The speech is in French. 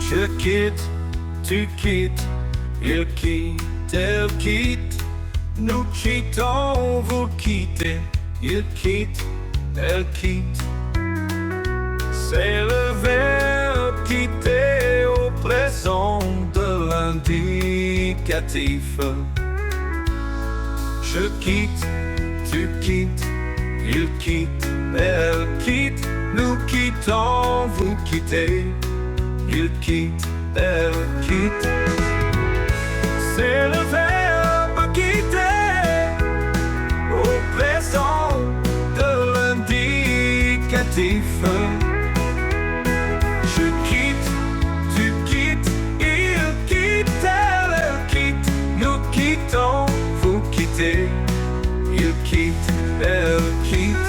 Je quitte, tu quittes, il quitte, elle quitte. Nous quittons, vous quittez, il quitte, elle quitte. C'est le verbe quitter au présent de l'indicatif. Je quitte, tu quittes, il quitte, elle quitte. Nous quittons, vous quittez, il quitte, elle quitte. C'est le verbe quitter au présent de l'indicatif. Je quitte, tu quittes, il quitte, elle quitte. Nous quittons, vous quittez, il quitte, elle quitte.